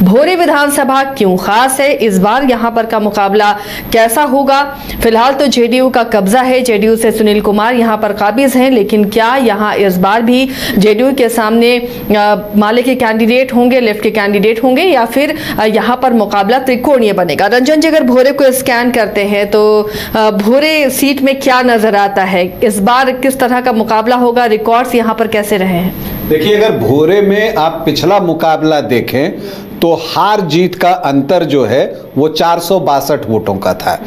भोरे विधानसभा क्यों खास है, इस बार यहां पर का मुकाबला कैसा होगा। फिलहाल तो जेडीयू का कब्जा है, जेडीयू से सुनील कुमार यहां पर काबिज हैं, लेकिन क्या यहां इस बार भी जेडीयू के सामने माले के कैंडिडेट होंगे, लेफ्ट के कैंडिडेट होंगे, या फिर यहां पर मुकाबला त्रिकोणीय बनेगा। रंजन जी, अगर भोरे को स्कैन करते हैं तो भोरे सीट में क्या नजर आता है, इस बार किस तरह का मुकाबला होगा, रिकॉर्ड्स यहां पर कैसे रहे हैं? देखिए, अगर भोरे में आप पिछला मुकाबला देखें तो हार जीत का अंतर जो है वो 462 वोटों का था।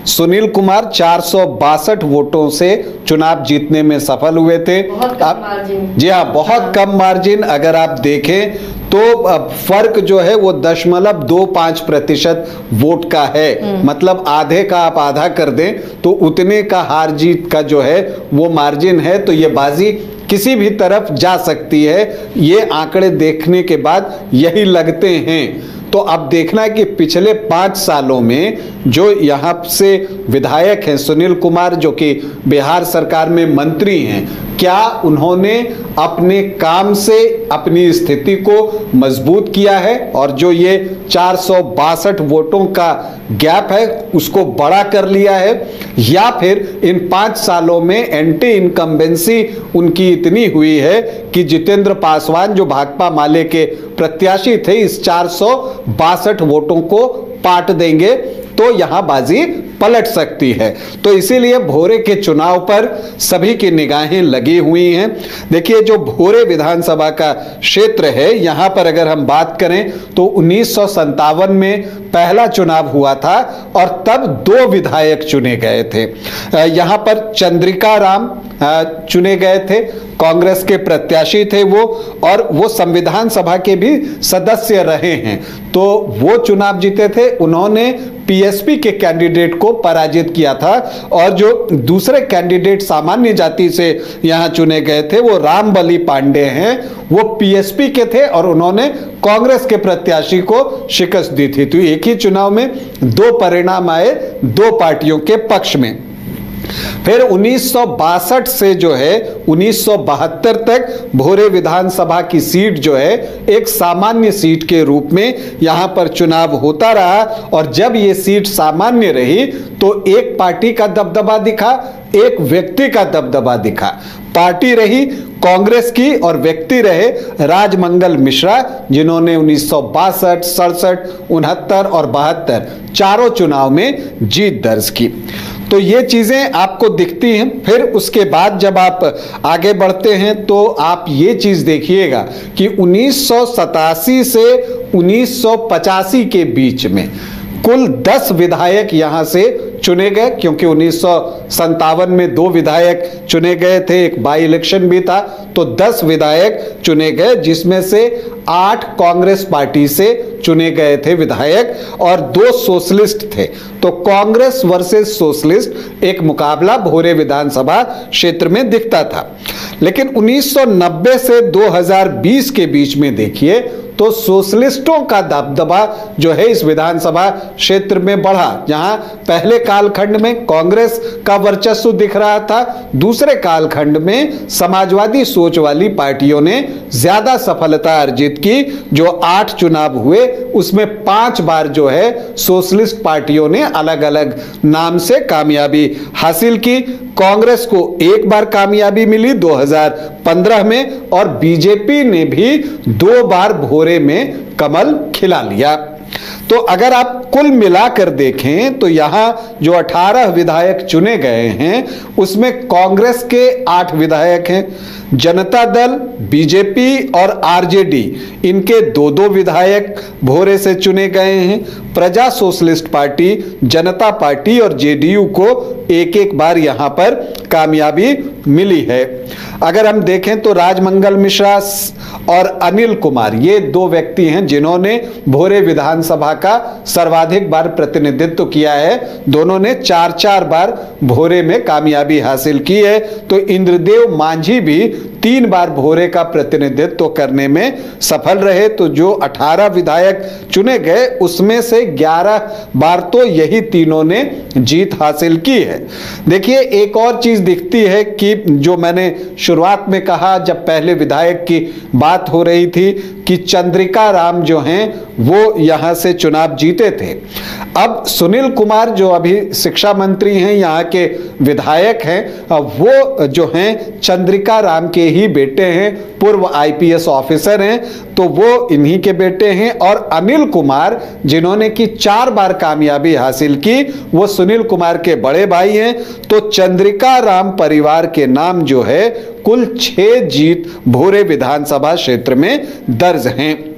सुनील कुमार 462 वोटों से चुनाव जीतने में सफल हुए थे। जी हाँ, बहुत कम मार्जिन। अगर आप देखें तो फर्क जो है वो 0.25% वोट का है। मतलब आधे का आप आधा कर दें तो उतने का हार जीत का जो है वो मार्जिन है। तो ये बाजी किसी भी तरफ जा सकती है, ये आंकड़े देखने के बाद यही लगते हैं। तो अब देखना है कि पिछले 5 सालों में जो यहाँ से विधायक हैं सुनील कुमार, जो कि बिहार सरकार में मंत्री हैं, क्या उन्होंने अपने काम से अपनी स्थिति को मजबूत किया है और जो ये 462 वोटों का गैप है उसको बड़ा कर लिया है, या फिर इन 5 सालों में एंटी इनकम्बेंसी उनकी इतनी हुई है कि जितेंद्र पासवान जो भाकपा माले के प्रत्याशी थे इस 462 वोटों को पाट देंगे तो यहां बाजी पलट सकती है। तो इसीलिए भोरे के चुनाव पर सभी की निगाहें लगी हुई हैं। देखिए, जो भोरे विधानसभा का क्षेत्र है यहां पर अगर हम बात करें तो 1957 में पहला चुनाव हुआ था और तब 2 विधायक चुने गए थे। यहां पर चंद्रिका राम चुने गए थे, कांग्रेस के प्रत्याशी थे वो, और वो संविधान सभा के भी सदस्य रहे हैं। तो वो चुनाव जीते थे, उन्होंने पीएसपी के कैंडिडेट को पराजित किया था। और जो दूसरे कैंडिडेट सामान्य जाति से यहां चुने गए थे वो रामबली पांडे हैं, वो पीएसपी के थे और उन्होंने कांग्रेस के प्रत्याशी को शिकस्त दी थी। तो एक ही चुनाव में 2 परिणाम आए 2 पार्टियों के पक्ष में। फिर 1962 से जो है 1972 तक भोरे विधानसभा की सीट जो है एक सामान्य सीट के रूप में यहां पर चुनाव होता रहा। और जब ये सीट सामान्य रही तो एक पार्टी का दबदबा दिखा, एक व्यक्ति का दबदबा दिखा। पार्टी रही कांग्रेस की और व्यक्ति रहे राजमंगल मिश्रा, जिन्होंने 1962, 67, 69 और 72 चारों चुनाव में जीत दर्ज की। तो ये चीजें आपको दिखती हैं। फिर उसके बाद जब आप आगे बढ़ते हैं तो आप ये चीज देखिएगा कि 1987 से 1985 के बीच में कुल 10 विधायक यहां से चुने गए, क्योंकि 1957 में 2 विधायक चुने गए थे, एक बाई इलेक्शन भी था। तो 10 विधायक चुने गए, जिसमें से 8 कांग्रेस पार्टी से चुने गए थे विधायक और 2 सोशलिस्ट थे। तो कांग्रेस वर्सेस सोशलिस्ट एक मुकाबला भोरे विधानसभा क्षेत्र में दिखता था। लेकिन 1990 से 2020 के बीच में देखिए तो सोशलिस्टों का दबदबा जो है इस विधानसभा क्षेत्र में बढ़ा। जहां पहले कालखंड में कांग्रेस का वर्चस्व दिख रहा था, दूसरे कालखंड में समाजवादी सोच वाली पार्टियों ने ज्यादा सफलता अर्जित की। जो 8 चुनाव हुए उसमें 5 बार जो है सोशलिस्ट पार्टियों ने अलग अलग नाम से कामयाबी हासिल की। कांग्रेस को 1 बार कामयाबी मिली 2015 में, और बीजेपी ने भी 2 बार भोरे में कमल खिला लिया। तो अगर आप कुल मिलाकर देखें तो यहां जो 18 विधायक चुने गए हैं उसमें कांग्रेस के 8 विधायक हैं, जनता दल, बीजेपी और आरजेडी इनके 2-2 विधायक भोरे से चुने गए हैं। प्रजा सोशलिस्ट पार्टी, जनता पार्टी और जेडीयू को 1-1 बार यहां पर कामयाबी मिली है। अगर हम देखें तो राजमंगल मिश्रा और अनिल कुमार ये 2 व्यक्ति हैं जिन्होंने भोरे विधानसभा का सर्वाधिक बार प्रतिनिधित्व किया है। दोनों ने 4-4 बार भोरे में कामयाबी हासिल की है। तो इंद्रदेव मांझी भी 3 बार भोरे का प्रतिनिधित्व करने में सफल रहे। तो जो 18 विधायक चुने गए उसमें से 11 बार तो यही तीनों ने जीत हासिल की है। देखिए एक और चीज दिखती है कि जो मैंने शुरुआत में कहा जब पहले विधायक की बात हो रही थी कि चंद्रिका राम जो हैं वो यहां से चुनाव जीते थे। अब सुनील कुमार जो अभी शिक्षा मंत्री हैं, यहाँ के विधायक हैं, वो जो हैं चंद्रिका राम के ही बेटे हैं, पूर्व आईपीएस ऑफिसर हैं, तो वो इन्हीं के बेटे हैं। और अनिल कुमार जिन्होंने कि 4 बार कामयाबी हासिल की वो सुनील कुमार के बड़े भाई हैं। तो चंद्रिका राम परिवार के नाम जो है कुल 6 जीत भोरे विधानसभा क्षेत्र में दर्ज हैं।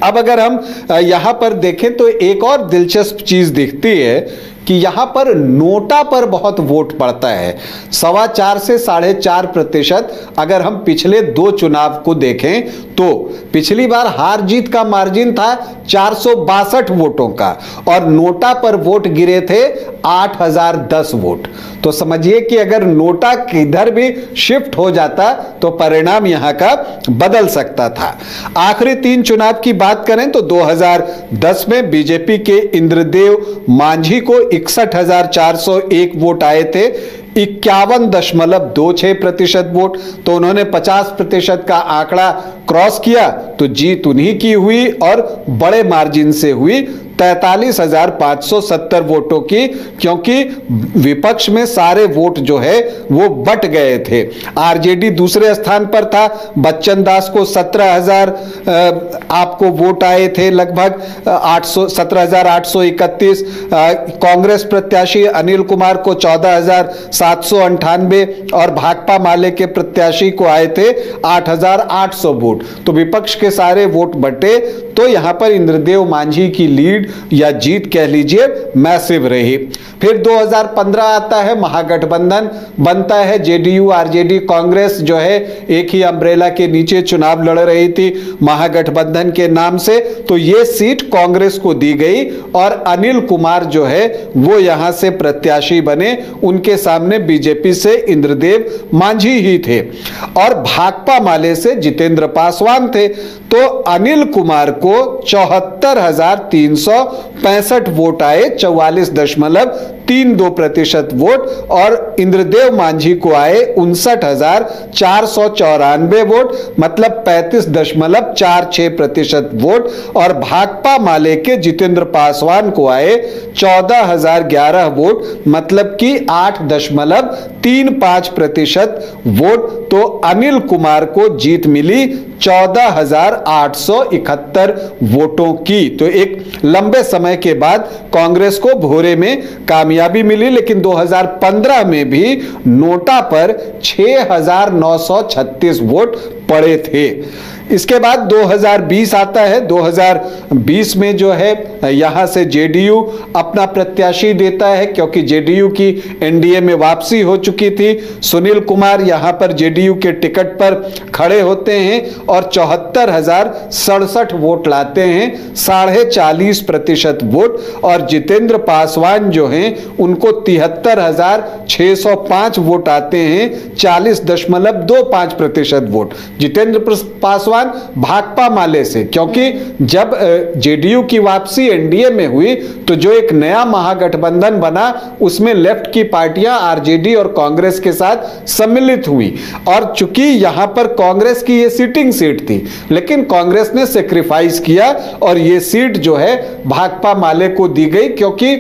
अब अगर हम यहां पर देखें तो एक और दिलचस्प चीज दिखती है कि यहां पर नोटा पर बहुत वोट पड़ता है। 4.25 से 4.5%। अगर हम पिछले 2 चुनाव को देखें तो पिछली बार हार जीत का मार्जिन था 462 वोटों का और नोटा पर वोट गिरे थे 8010 वोट। तो समझिए कि अगर नोटा किधर भी शिफ्ट हो जाता तो परिणाम यहां का बदल सकता था। आखिरी 3 चुनाव की बात करें तो 2010 में बीजेपी के इंद्रदेव मांझी को 61,401 वोट आए थे, 51.26% वोट। तो उन्होंने 50% का आंकड़ा क्रॉस किया तो जीत उन्हीं की हुई और बड़े मार्जिन से हुई 43,570 वोटों की, क्योंकि विपक्ष में सारे वोट जो है वो बट गए थे। आरजेडी दूसरे स्थान पर था, बच्चन दास को 17,000 आपको वोट आए थे, लगभग 17,831। कांग्रेस प्रत्याशी अनिल कुमार को 14,798 और भाकपा माले के प्रत्याशी को आए थे 8,800 वोट। तो विपक्ष के सारे वोट बटे। तो यहां पर इंद्रदेव मांझी की लीड या जीत कह लीजिए मैसिव रही। फिर 2015 आता है, महागठबंधन बनता है, जेडीयू आरजेडी कांग्रेस जो है एक ही अम्ब्रेला के नीचे चुनाव लड़ रही थी महागठबंधन के नाम से। तो ये सीट कांग्रेस को दी गई और अनिल कुमार जो है वो यहां से प्रत्याशी बने। उनके सामने बीजेपी से इंद्रदेव मांझी ही थे और भाकपा माले से जितेंद्र पासवान थे। तो अनिल कुमार को 74,365 वोट आए, 44.32% वोट, और इंद्रदेव मांझी को आए 59,494 वोट, मतलब 35.46% वोट, और भाकपा माले के जितेंद्र पासवान को आए 14,011 वोट, मतलब कि 8.35% वोट। तो अनिल कुमार को जीत मिली 14,871 वोटों की। तो एक लंबे समय के बाद कांग्रेस को भोरे में कामयाबी मिली, लेकिन 2015 में भी नोटा पर 6,936 वोट पड़े थे। इसके बाद 2020 आता है। 2020 में जो है यहां से जेडीयू अपना प्रत्याशी देता है, क्योंकि जेडीयू की एनडीए में वापसी हो चुकी थी। सुनील कुमार यहां पर जेडीयू के टिकट पर खड़े होते हैं और 74,067 वोट लाते हैं, 40.5% वोट। और जितेंद्र पासवान जो हैं उनको 73,605 वोट आते हैं, 40.25% वोट। जितेंद्र पासवान भाकपा माले से, क्योंकि जब जेडीयू की वापसी एनडीए में हुई तो जो एक नया महागठबंधन बना उसमें लेफ्ट की पार्टियां आरजेडी और कांग्रेस के साथ सम्मिलित हुई। और चूंकि यहां पर कांग्रेस की ये सिटिंग सीट थी, लेकिन कांग्रेस ने सेक्रीफाइस किया और ये सीट जो है भाकपा माले को दी गई, क्योंकि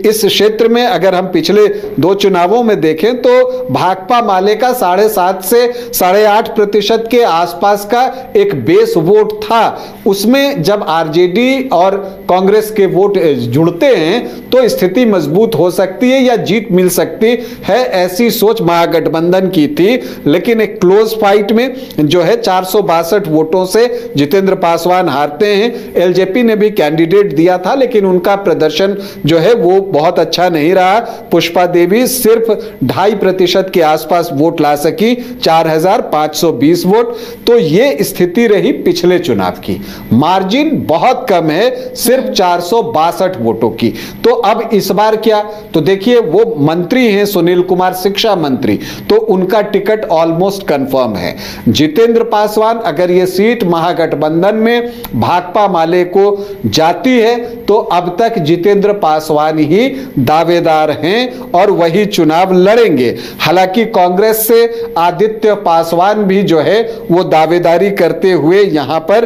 इस क्षेत्र में अगर हम पिछले 2 चुनावों में देखें तो भाकपा माले का 7.5 से 8.5% के आसपास का एक बेस वोट था। उसमें जब आरजेडी और कांग्रेस के वोट जुड़ते हैं तो स्थिति मजबूत हो सकती है या जीत मिल सकती है, ऐसी सोच महागठबंधन की थी। लेकिन एक क्लोज फाइट में जो है 462 वोटों से जितेंद्र पासवान हारते हैं। एलजेपी ने भी कैंडिडेट दिया था, लेकिन उनका प्रदर्शन जो है वो बहुत अच्छा नहीं रहा। पुष्पा देवी सिर्फ 2.5% के आसपास वोट ला सकी, 4,520 वोट। तो ये स्थिति स्थिति रही पिछले चुनाव की, मार्जिन बहुत कम है, सिर्फ 462 वोटों की। तो अब इस बार क्या, तो देखिए वो मंत्री हैं सुनील कुमार, शिक्षा मंत्री, तो उनका टिकट ऑलमोस्ट कंफर्म है। जितेंद्र पासवान, अगर ये सीट महागठबंधन में भाकपा माले को जाती है तो अब तक जितेंद्र पासवान ही दावेदार हैं और वही चुनाव लड़ेंगे। हालांकि कांग्रेस से आदित्य पासवान भी जो है वो दावेदारी करते हुए यहां पर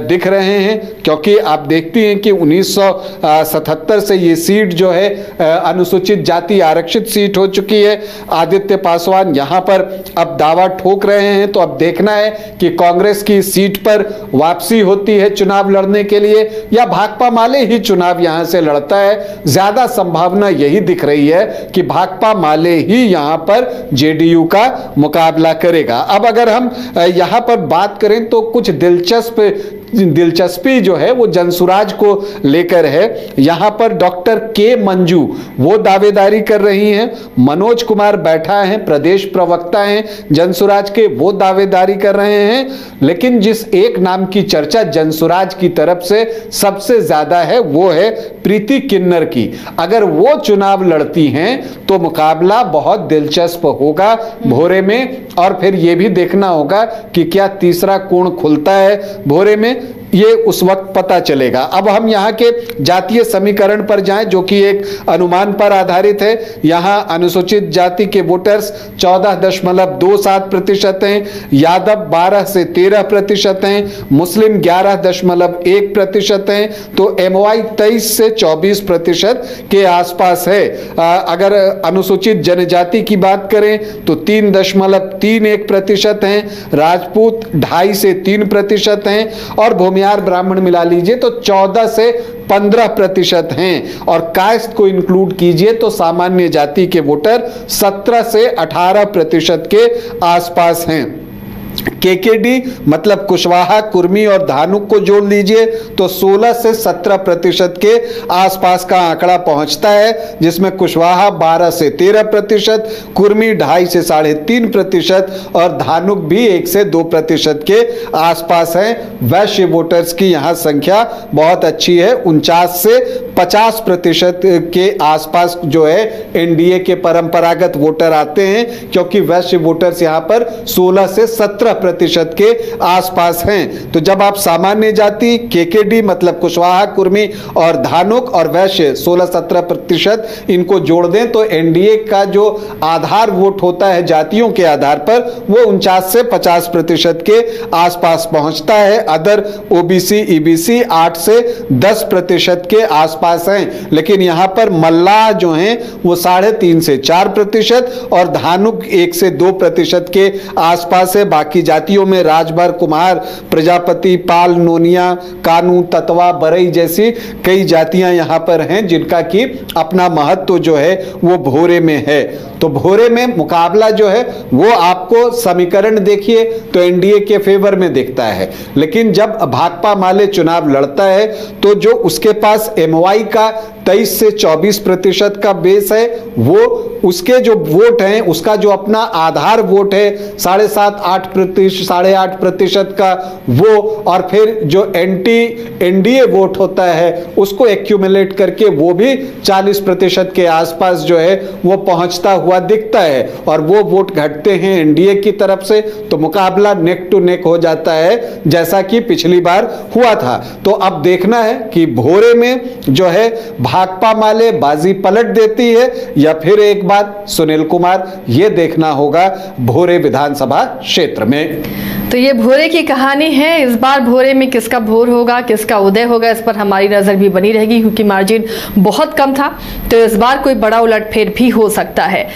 दिख रहे हैं, क्योंकि आप देखती हैं कि 1977 से ये सीट जो है अनुसूचित जाति आरक्षित सीट हो चुकी है। आदित्य पासवान यहां पर अब दावा ठोक रहे हैं, तो अब देखना है कि कांग्रेस की सीट पर वापसी होती है चुनाव लड़ने के लिए या भाकपा माले ही चुनाव यहां से लड़ता है। ज्यादा संभावना यही दिख रही है कि भाकपा माले ही यहां पर जेडीयू का मुकाबला करेगा। अब अगर हम यहां पर बात करें तो कुछ दिलचस्पी जो है वो जनसुराज को लेकर है। यहां पर डॉक्टर के मंजू वो दावेदारी कर रही हैं, मनोज कुमार बैठा है, प्रदेश प्रवक्ता हैं जनसुराज के, वो दावेदारी कर रहे हैं। लेकिन जिस एक नाम की चर्चा जनसुराज की तरफ से सबसे ज्यादा है वो है प्रीति किन्नर की। अगर वो चुनाव लड़ती हैं तो मुकाबला बहुत दिलचस्प होगा भोरे में, और फिर यह भी देखना होगा कि क्या तीसरा कोण खुलता है भोरे में, ये उस वक्त पता चलेगा। अब हम यहाँ के जातीय समीकरण पर जाएं जो कि एक अनुमान पर आधारित है। यहाँ अनुसूचित जाति के वोटर्स 14.27% हैं, यादव 12 से 13% हैं, मुस्लिम 11.1% हैं, तो एमवाई 23 से 24% के आसपास है। अगर अनुसूचित जनजाति की बात करें तो 3.31% हैं, राजपूत 2.5 से 3% हैं, और भूमियार ब्राह्मण मिला लीजिए तो 14 से 15% हैं, और कास्ट को इंक्लूड कीजिए तो सामान्य जाति के वोटर 17 से 18% के आसपास हैं। केकेडी मतलब कुशवाहा, कुर्मी और धानुक को जोड़ लीजिए तो 16 से 17% के आसपास का आंकड़ा पहुंचता है, जिसमें कुशवाहा 12 से 13%, कुर्मी 2.5 से 3.5% और धानुक भी 1 से 2% के आसपास हैं। वैश्य वोटर्स की यहां संख्या बहुत अच्छी है, 49 से 50% के आसपास जो है एनडीए के परंपरागत वोटर आते हैं, क्योंकि वैश्य वोटर्स यहां पर 16 से 17% के आसपास हैं। तो जब आप सामान्य जाति केकेडी मतलब कुशवाहा, कुर्मी और धानुक और वैश्य 16-17% इनको जोड़ दें तो एनडीए का जो आधार वोट होता है जातियों के आधार पर वो 49 से 50% के आसपास पहुंचता है। अदर ओबीसी ईबीसी 8 से 10% के आसपास हैं, लेकिन यहां पर मल्लाह जो हैं वो 3.5 से 4% और धानुक 1 से 2% के आसपास है। बाकी जातियों में राजभर, कुमार, प्रजापति, पाल, नोनिया, कानू, ततवा, बरई जैसी कई जातियां यहां पर हैं जिनका कि अपना महत्व जो है वो भोरे में है। तो भोरे में मुकाबला जो है वो आपको समीकरण देखिए तो एनडीए के फेवर में दिखता है, लेकिन जब भाकपा माले चुनाव लड़ता है तो जो उसके पास एमवाई का 23 से 24% का बेस है, वो उसके जो वोट हैं उसका जो अपना आधार वोट है 7.5-8% का वो, और फिर जो एनडीए वोट होता है उसको एक्यूमुलेट करके वो भी 40% के आसपास जो है वो पहुंचता हुआ दिखता है, और वो वोट घटते हैं एनडीए की तरफ से, तो मुकाबला नेक टू नेक हो जाता है जैसा कि पिछली बार हुआ था। तो अब देखना है कि भोरे में जो है भाकपा माले बाजी पलट देती है या फिर एक बार सुनील कुमार, ये देखना होगा भोरे विधानसभा क्षेत्र में। तो ये भोरे की कहानी है। इस बार भोरे में किसका भोर होगा, किसका उदय होगा, इस पर हमारी नजर भी बनी रहेगी, क्योंकि मार्जिन बहुत कम था। तो इस बार कोई बड़ा उलटफेर भी हो सकता है।